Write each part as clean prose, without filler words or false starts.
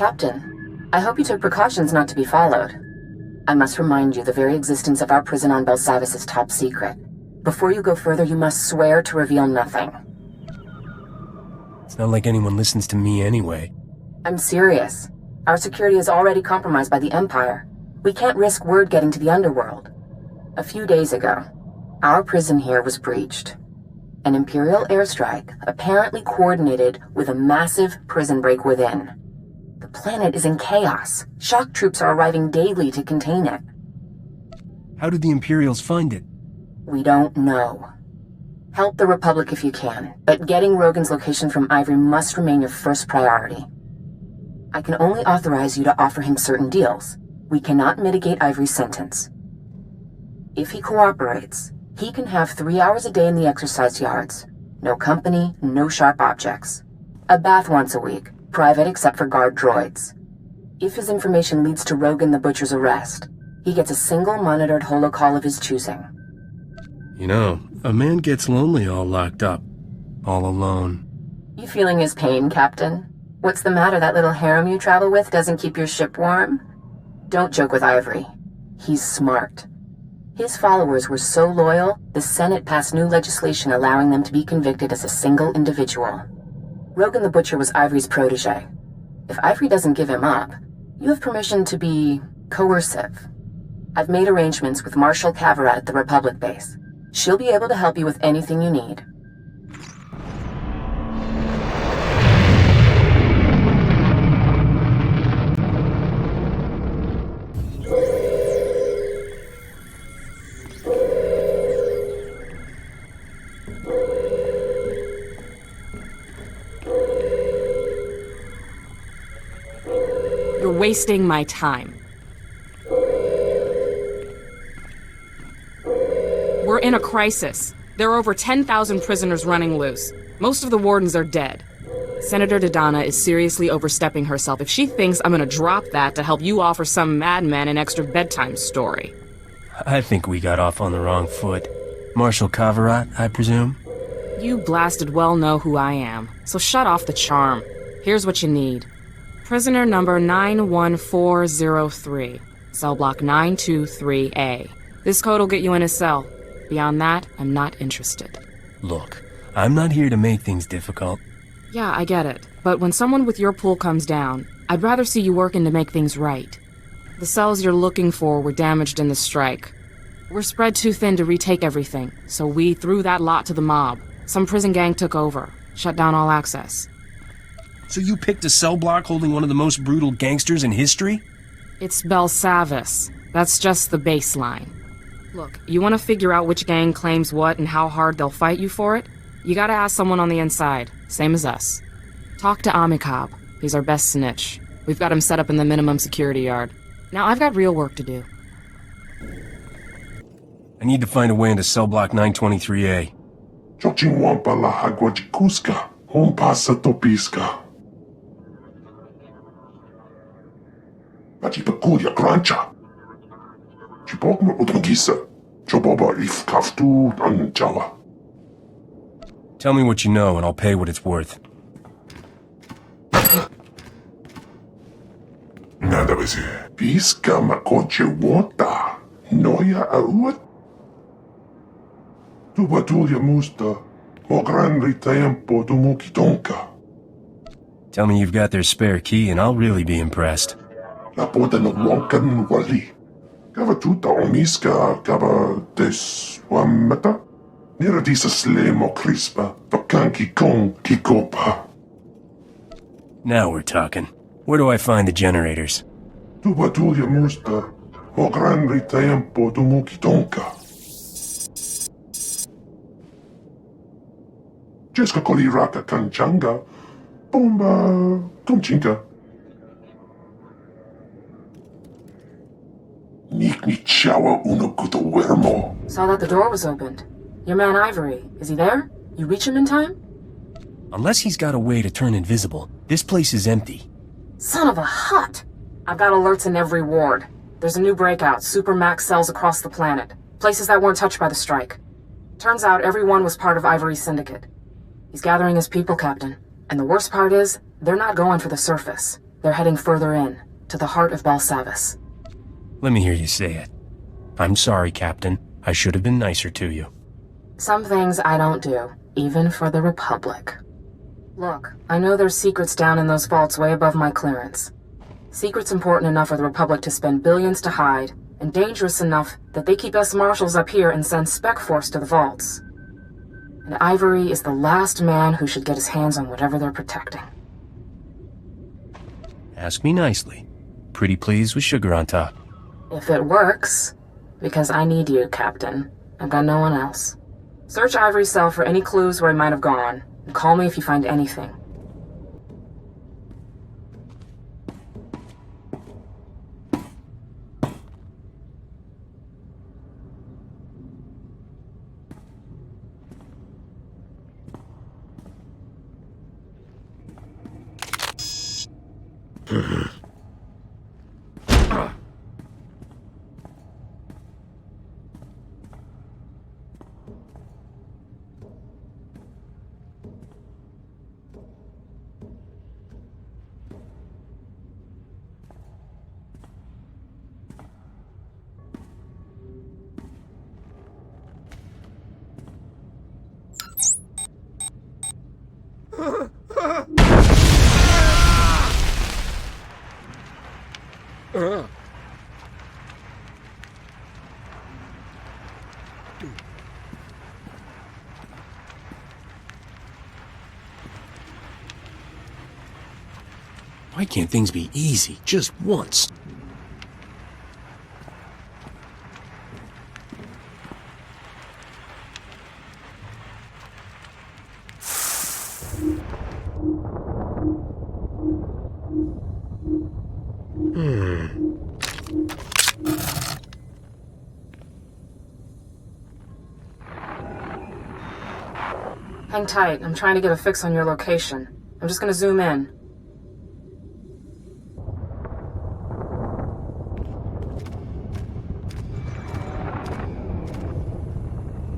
Captain, I hope you took precautions not to be followed. I must remind you the very existence of our prison on Belsavis is top secret. Before you go further, you must swear to reveal nothing. It's not like anyone listens to me anyway. I'm serious. Our security is already compromised by the Empire. We can't risk word getting to the underworld. A few days ago, our prison here was breached. An Imperial airstrike, apparently coordinated with a massive prison break within. The planet is in chaos. Shock troops are arriving daily to contain it. How did the Imperials find it? We don't know. Help the Republic if you can, but getting Rogan's location from Ivory must remain your first priority. I can only authorize you to offer him certain deals. We cannot mitigate Ivory's sentence. If he cooperates, he can have 3 hours a day in the exercise yards. No company, no sharp objects. A bath once a week, private except for guard droids. If his information leads to Rogan the Butcher's arrest, he gets a single monitored holocall of his choosing. You know, a man gets lonely all locked up. All alone. You feeling his pain, Captain? What's the matter? That little harem you travel with doesn't keep your ship warm? Don't joke with Ivory. He's smart. His followers were so loyal, the Senate passed new legislation allowing them to be convicted as a single individual. Rogan the Butcher was Ivory's protege. If Ivory doesn't give him up, you have permission to be coercive. I've made arrangements with Marshal Cavarat at the Republic base. She'll be able to help you with anything you need. You're wasting my time. We're in a crisis. There are over 10,000 prisoners running loose. Most of the wardens are dead. Senator Dodonna is seriously overstepping herself if she thinks I'm gonna drop that to help you offer some madman an extra bedtime story. I think we got off on the wrong foot. Marshal Cavarat, I presume? You blasted well know who I am, so shut off the charm. Here's what you need. Prisoner number 91403, cell block 923A. This code will get you in a cell. Beyond that, I'm not interested. Look, I'm not here to make things difficult. Yeah, I get it. But when someone with your pool comes down, I'd rather see you working to make things right. The cells you're looking for were damaged in the strike. We're spread too thin to retake everything, so we threw that lot to the mob. Some prison gang took over, shut down all access. So you picked a cell block holding one of the most brutal gangsters in history? It's Belsavis. That's just the baseline. Look, you want to figure out which gang claims what and how hard they'll fight you for it? You gotta ask someone on the inside, same as us. Talk to Amikab. He's our best snitch. We've got him set up in the minimum security yard. Now I've got real work to do. I need to find a way into cell block 923A. Chochinwampa la Haguachikuska, Hompasa Topiska. Pachipakulia Grancha. Chipokma Utangisa, Choboba if Kaftu Anjala. Tell me what you know and I'll pay what it's worth. Nada vez. Pisca macoche wota. Noya auat. Tubatulia musta. Mo grande tempo tu mukitonka. Tell me you've got their spare key and I'll really be impressed. La porta no wonkan wali. Gava tuta omiska, gava deswamata. Nera disa slemo crispa, tokanki kon kikopa. Now we're talking. Where do I find the generators? Tubatulia musta, mo grande tempo tu mukitonka. Jeska koliraka kanchanga, bomba komchinka. Nikni chawa unakuta wermo. Saw that the door was opened. Your man Ivory, is he there? You reach him in time? Unless he's got a way to turn invisible, this place is empty. Son of a hut! I've got alerts in every ward. There's a new breakout, supermax cells across the planet. Places that weren't touched by the strike. Turns out everyone was part of Ivory's syndicate. He's gathering his people, Captain. And the worst part is, they're not going for the surface. They're heading further in, to the heart of Belsavis. Let me hear you say it. I'm sorry, Captain. I should have been nicer to you. Some things I don't do, even for the Republic. Look, I know there's secrets down in those vaults way above my clearance. Secrets important enough for the Republic to spend billions to hide, and dangerous enough that they keep us marshals up here and send Spec Force to the vaults. And Ivory is the last man who should get his hands on whatever they're protecting. Ask me nicely. Pretty pleased with sugar on top. If it works, because I need you, Captain. I've got no one else. Search Ivory's cell for any clues where he might have gone, and call me if you find anything. Why can't things be easy just once? Hang tight, I'm trying to get a fix on your location. I'm just gonna zoom in.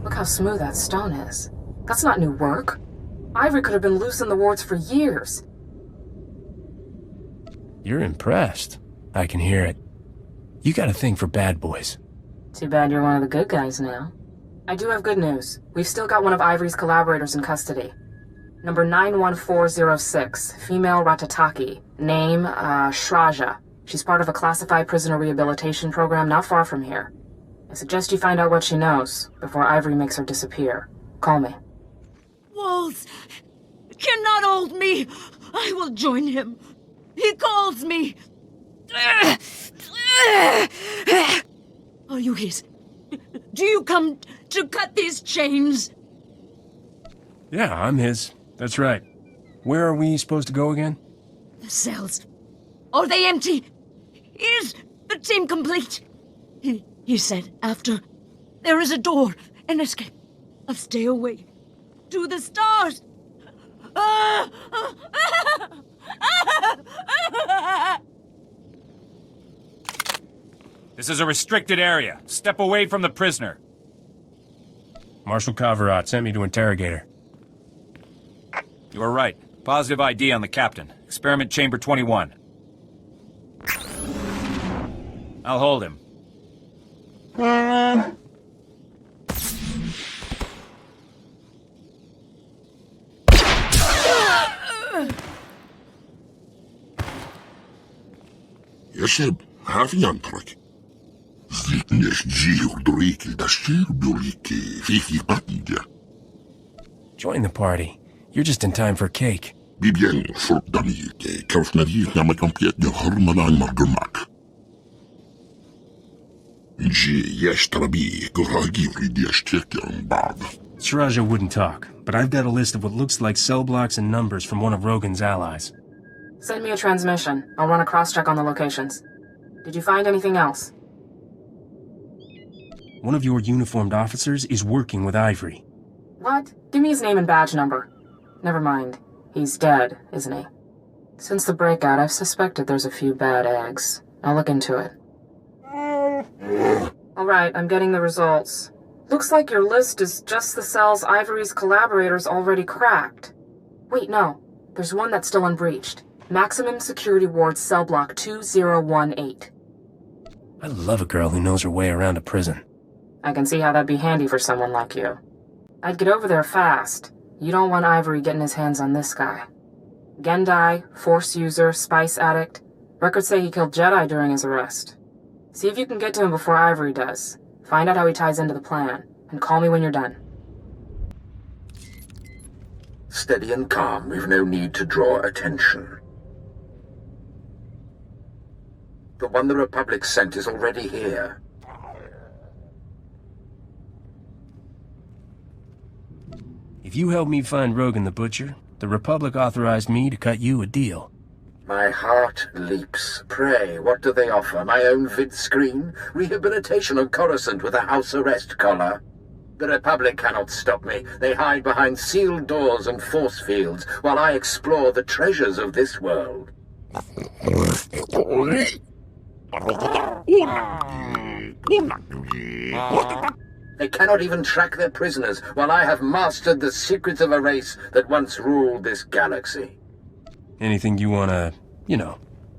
Look how smooth that stone is. That's not new work. Ivory could have been loose in the wards for years. You're impressed. I can hear it. You got a thing for bad boys. Too bad you're one of the good guys now. I do have good news. We've still got one of Ivory's collaborators in custody. Number 91406, female Ratataki. Name, Shraja. She's part of a classified prisoner rehabilitation program not far from here. I suggest you find out what she knows before Ivory makes her disappear. Call me. Walls cannot hold me. I will join him. He calls me. Are you his? Do you come to cut these chains? Yeah, I'm his. That's right. Where are we supposed to go again? The cells. Are they empty? Is the team complete? He said after there is a door, an escape. I'll stay away. To the stars. This is a restricted area. Step away from the prisoner. Marshal Kavirat sent me to interrogate her. You are right. Positive ID on the captain. Experiment chamber 21. I'll hold him. يشب هافي ينطرك زيتنش جيور دريك الدشير بيوليكي فيكي قطنجة. Join the party. You're just in time for cake. بيبين شرط دميكي كرف نريك نعمل كمبيات جهر ملان مرجمك. نجي يشترى بيك وراجي وريد يشتكي عن بعض. Shraja wouldn't talk, but I've got a list of what looks like cell blocks and numbers from one of Rogan's allies. Send me a transmission. I'll run a cross-check on the locations. Did you find anything else? One of your uniformed officers is working with Ivory. What? Give me his name and badge number. Never mind. He's dead, isn't he? Since the breakout, I've suspected there's a few bad eggs. I'll look into it. Alright, I'm getting the results. Looks like your list is just the cells Ivory's collaborators already cracked. Wait, no. There's one that's still unbreached. Maximum Security Ward Cell Block 2018. I love a girl who knows her way around a prison. I can see how that'd be handy for someone like you. I'd get over there fast. You don't want Ivory getting his hands on this guy. Gendai, Force user, spice addict. Records say he killed Jedi during his arrest. See if you can get to him before Ivory does. Find out how he ties into the plan, and call me when you're done. Steady and calm, we've no need to draw attention. The one the Republic sent is already here. If you help me find Rogan the Butcher, the Republic authorized me to cut you a deal. My heart leaps. Pray, what do they offer? My own vid screen? Rehabilitation on Coruscant with a house arrest collar? The Republic cannot stop me. They hide behind sealed doors and force fields while I explore the treasures of this world. They cannot even track their prisoners while I have mastered the secrets of a race that once ruled this galaxy. Anything you wanna,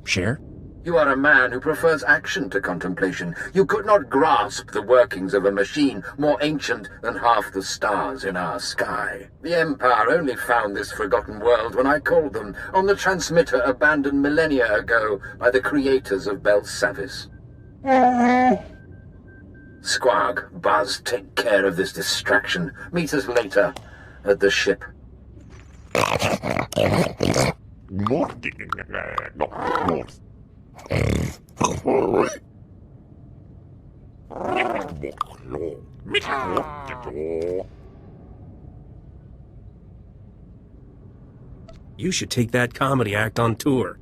share? You are a man who prefers action to contemplation. You could not grasp the workings of a machine more ancient than half the stars in our sky. The Empire only found this forgotten world when I called them on the transmitter abandoned millennia ago by the creators of Belsavis. Squarg, Buzz, take care of this distraction. Meet us later at the ship. You should take that comedy act on tour.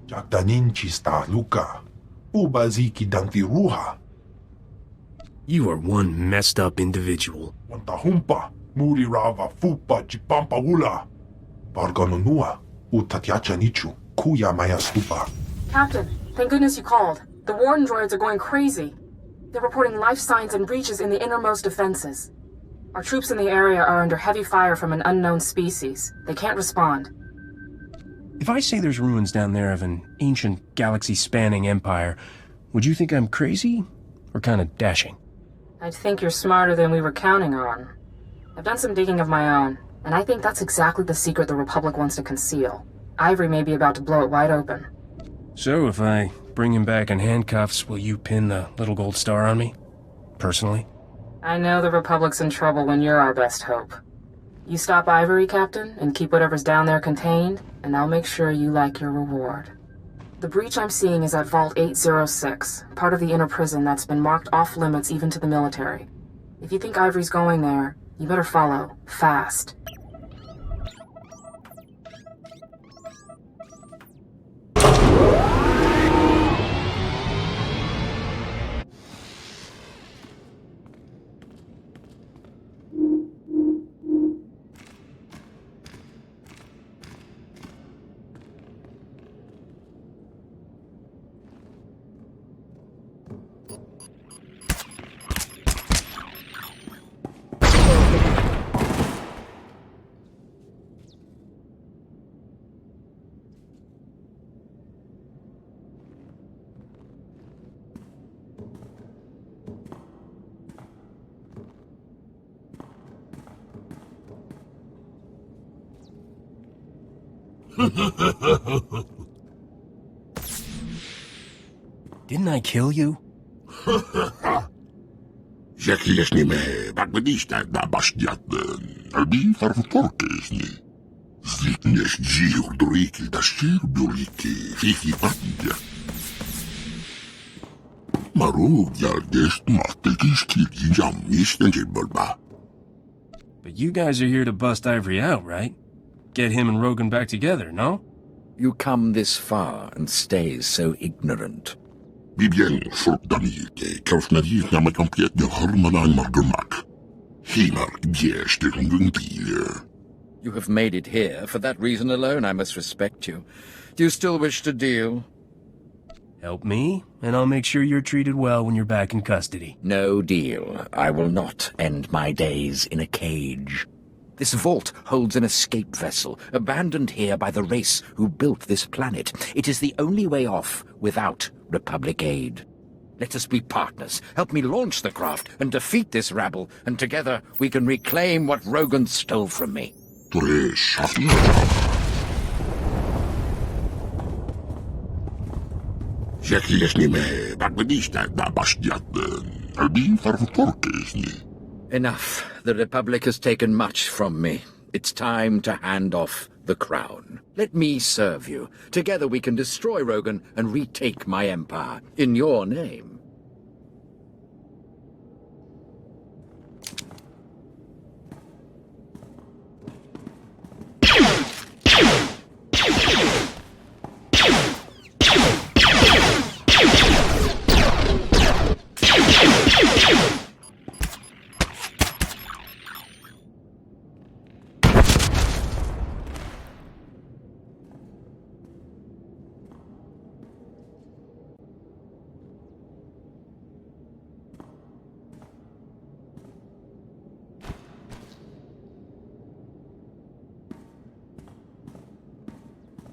Jagdanin chista Luka. Ubaziki danti ruha. You are one messed up individual. Wantahumpa. Muri rava fupa chipampa wula. Barganonua. Utatyacha nichu. Kuya maya stupa. Captain, thank goodness you called. The Warden droids are going crazy. They're reporting life signs and breaches in the innermost defenses. Our troops in the area are under heavy fire from an unknown species. They can't respond. If I say there's ruins down there of an ancient galaxy-spanning empire, would you think I'm crazy or kind of dashing? I'd think you're smarter than we were counting on. I've done some digging of my own, and I think that's exactly the secret the Republic wants to conceal. Ivory may be about to blow it wide open. So if I bring him back in handcuffs, will you pin the little gold star on me? Personally? I know the Republic's in trouble when you're our best hope. You stop Ivory, Captain, and keep whatever's down there contained, and I'll make sure you like your reward. The breach I'm seeing is at Vault 806, part of the inner prison that's been marked off-limits even to the military. If you think Ivory's going there, you better follow, fast. Didn't I kill you? Zekliesnime, bagmedista da bastiaten, albi farfutorkesni. Zitnes dziur driki da stirbuliki, fifi patja. Marugja dest matekis kirji jammis den jibbalba. But you guys are here to bust Ivory out, right? Get him and Rogan back together, no? You come this far and stay so ignorant. Bibien folkdamite, kaufnadis na makampiet de harmadan margamak. Hilar You have made it here. For that reason alone, I must respect you. Do you still wish to deal? Help me, and I'll make sure you're treated well when you're back in custody. No deal. I will not end my days in a cage. This vault holds an escape vessel, abandoned here by the race who built this planet. It is the only way off without Republic aid. Let us be partners. Help me launch the craft and defeat this rabble, and together we can reclaim what Rogan stole from me. Enough. The Republic has taken much from me. It's time to hand off the crown. Let me serve you. Together we can destroy Rogan and retake my empire in your name.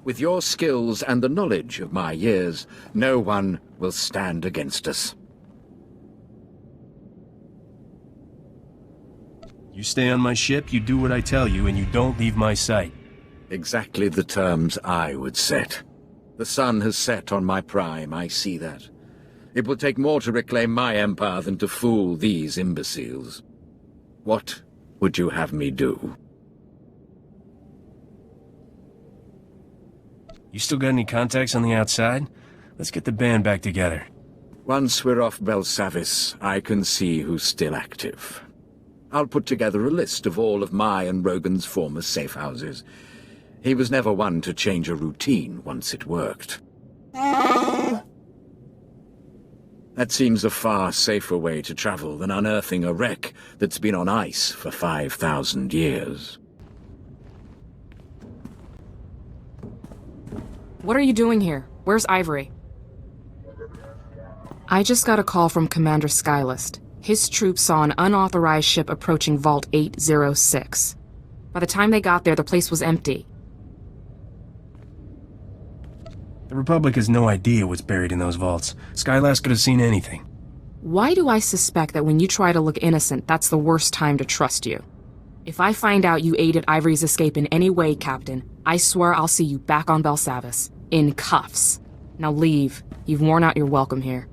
With your skills and the knowledge of my years, no one will stand against us. You stay on my ship, you do what I tell you, and you don't leave my sight. Exactly the terms I would set. The sun has set on my prime, I see that. It will take more to reclaim my empire than to fool these imbeciles. What would you have me do? You still got any contacts on the outside? Let's get the band back together. Once we're off Belsavis, I can see who's still active. I'll put together a list of all of my and Rogan's former safe houses. He was never one to change a routine once it worked. That seems a far safer way to travel than unearthing a wreck that's been on ice for 5,000 years. What are you doing here? Where's Ivory? I just got a call from Commander Skylist. His troops saw an unauthorized ship approaching Vault 806. By the time they got there, the place was empty. The Republic has no idea what's buried in those vaults. Skylast could have seen anything. Why do I suspect that when you try to look innocent, that's the worst time to trust you? If I find out you aided Ivory's escape in any way, Captain, I swear I'll see you back on Belsavis. In cuffs. Now leave. You've worn out your welcome here.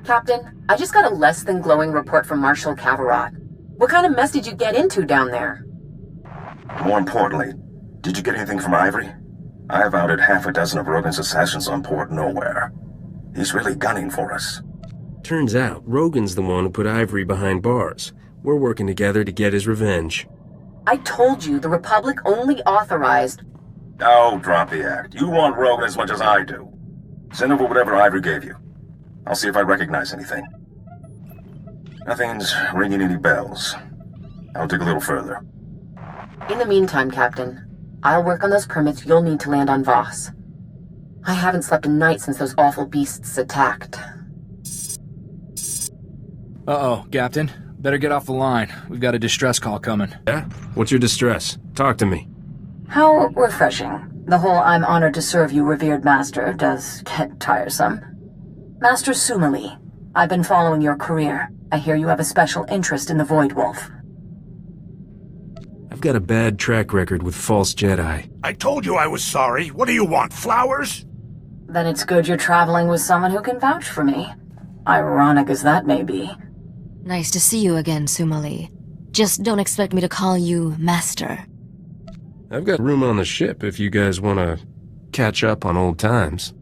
Captain, I just got a less than glowing report from Marshal Cavarot. What kind of mess did you get into down there? More importantly, did you get anything from Ivory? I've outed half a dozen of Rogan's assassins on Port Nowhere. He's really gunning for us. Turns out, Rogan's the one who put Ivory behind bars. We're working together to get his revenge. I told you, the Republic only authorized... Oh, drop the act. You want Rogan as much as I do. Send over whatever Ivory gave you. I'll see if I recognize anything. Nothing's ringing any bells. I'll dig a little further. In the meantime, Captain, I'll work on those permits you'll need to land on Voss. I haven't slept a night since those awful beasts attacked. Uh-oh, Captain. Better get off the line. We've got a distress call coming. Yeah? What's your distress? Talk to me. How refreshing. The whole "I'm honored to serve you, revered master" does get tiresome. Master Sumali, I've been following your career. I hear you have a special interest in the Void Wolf. I've got a bad track record with false Jedi. I told you I was sorry. What do you want, flowers? Then it's good you're traveling with someone who can vouch for me. Ironic as that may be. Nice to see you again, Sumali. Just don't expect me to call you Master. I've got room on the ship if you guys want to catch up on old times.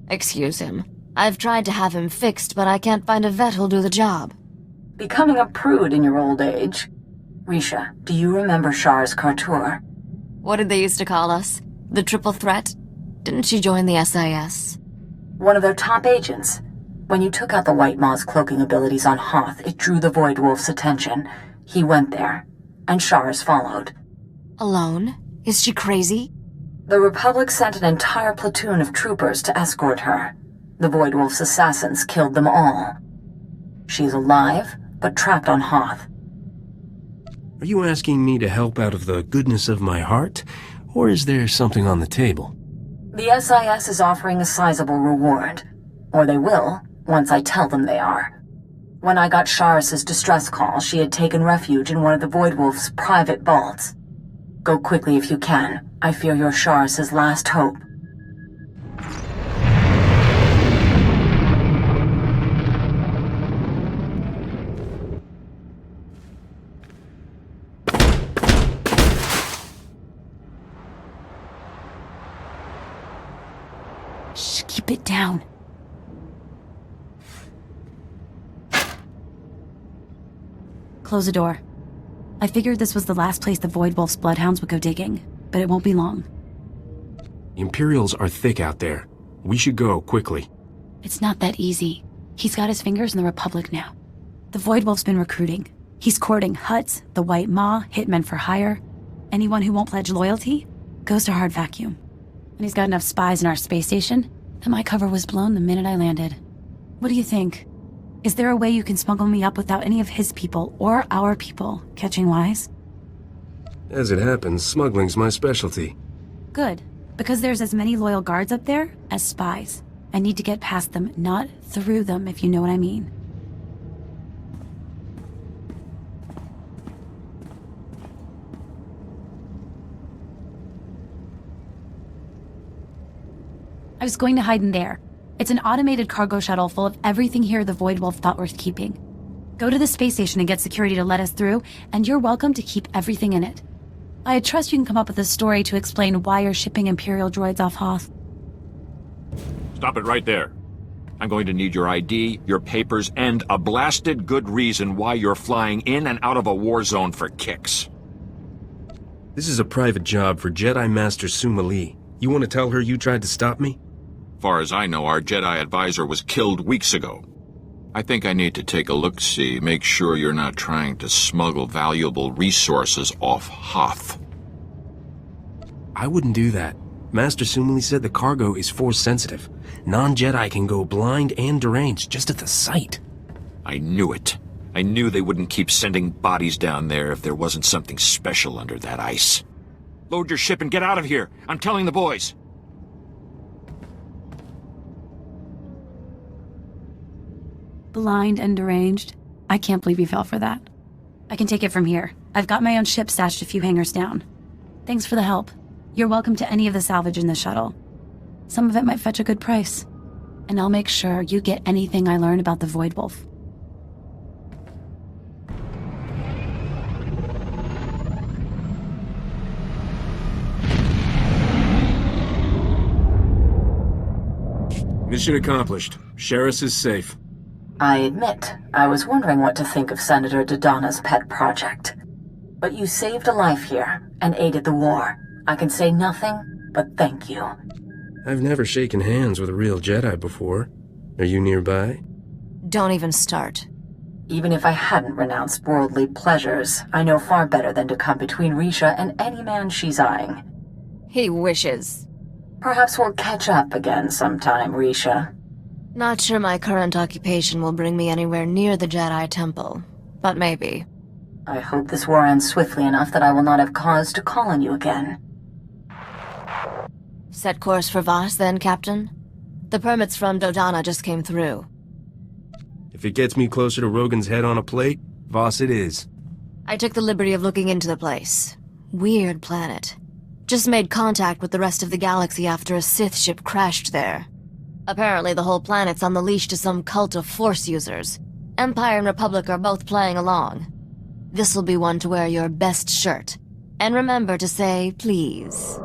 Excuse him. I've tried to have him fixed, but I can't find a vet who'll do the job. Becoming a prude in your old age. Risha, do you remember Shar's Kartur? What did they used to call us? The triple threat? Didn't she join the SIS? One of their top agents. When you took out the White Maw's cloaking abilities on Hoth, it drew the Void Wolf's attention. He went there, and Shars followed. Alone? Is she crazy? The Republic sent an entire platoon of troopers to escort her. The Void Wolf's assassins killed them all. She's alive, but trapped on Hoth. Are you asking me to help out of the goodness of my heart, or is there something on the table? The SIS is offering a sizable reward. Or they will, once I tell them they are. When I got Shars' distress call, she had taken refuge in one of the Void Wolf's private vaults. Go quickly if you can. I fear you're Shars' last hope. Shh, keep it down. Close the door. I figured this was the last place the Void Wolf's bloodhounds would go digging, but it won't be long. The Imperials are thick out there. We should go, quickly. It's not that easy. He's got his fingers in the Republic now. The Void Wolf's been recruiting. He's courting Hutts, the White Maw, hitmen for hire. Anyone who won't pledge loyalty goes to hard vacuum. And he's got enough spies in our space station that my cover was blown the minute I landed. What do you think? Is there a way you can smuggle me up without any of his people or our people catching wise? As it happens, smuggling's my specialty. Good, because there's as many loyal guards up there as spies. I need to get past them, not through them, if you know what I mean. I was going to hide in there. It's an automated cargo shuttle full of everything here the Void Wolf thought worth keeping. Go to the space station and get security to let us through, and you're welcome to keep everything in it. I trust you can come up with a story to explain why you're shipping Imperial droids off Hoth. Stop it right there. I'm going to need your ID, your papers, and a blasted good reason why you're flying in and out of a war zone for kicks. This is a private job for Jedi Master Smuggler. You want to tell her you tried to stop me? Far as I know, our Jedi advisor was killed weeks ago. I think I need to take a look-see, make sure you're not trying to smuggle valuable resources off Hoth. I wouldn't do that. Master Smuggler said the cargo is force-sensitive. Non-Jedi can go blind and deranged just at the sight. I knew it. I knew they wouldn't keep sending bodies down there if there wasn't something special under that ice. Load your ship and get out of here. I'm telling the boys. Blind and deranged? I can't believe you fell for that. I can take it from here. I've got my own ship stashed a few hangars down. Thanks for the help. You're welcome to any of the salvage in the shuttle. Some of it might fetch a good price. And I'll make sure you get anything I learn about the Void Wolf. Mission accomplished. Sheriff is safe. I admit, I was wondering what to think of Senator Dodonna's pet project. But you saved a life here, and aided the war. I can say nothing but thank you. I've never shaken hands with a real Jedi before. Are you nearby? Don't even start. Even if I hadn't renounced worldly pleasures, I know far better than to come between Risha and any man she's eyeing. He wishes. Perhaps we'll catch up again sometime, Risha. Not sure my current occupation will bring me anywhere near the Jedi Temple, but maybe. I hope this war ends swiftly enough that I will not have cause to call on you again. Set course for Voss then, Captain? The permits from Dodonna just came through. If it gets me closer to Rogan's head on a plate, Voss it is. I took the liberty of looking into the place. Weird planet. Just made contact with the rest of the galaxy after a Sith ship crashed there. Apparently the whole planet's on the leash to some cult of Force users. Empire and Republic are both playing along. This'll be one to wear your best shirt. And remember to say please.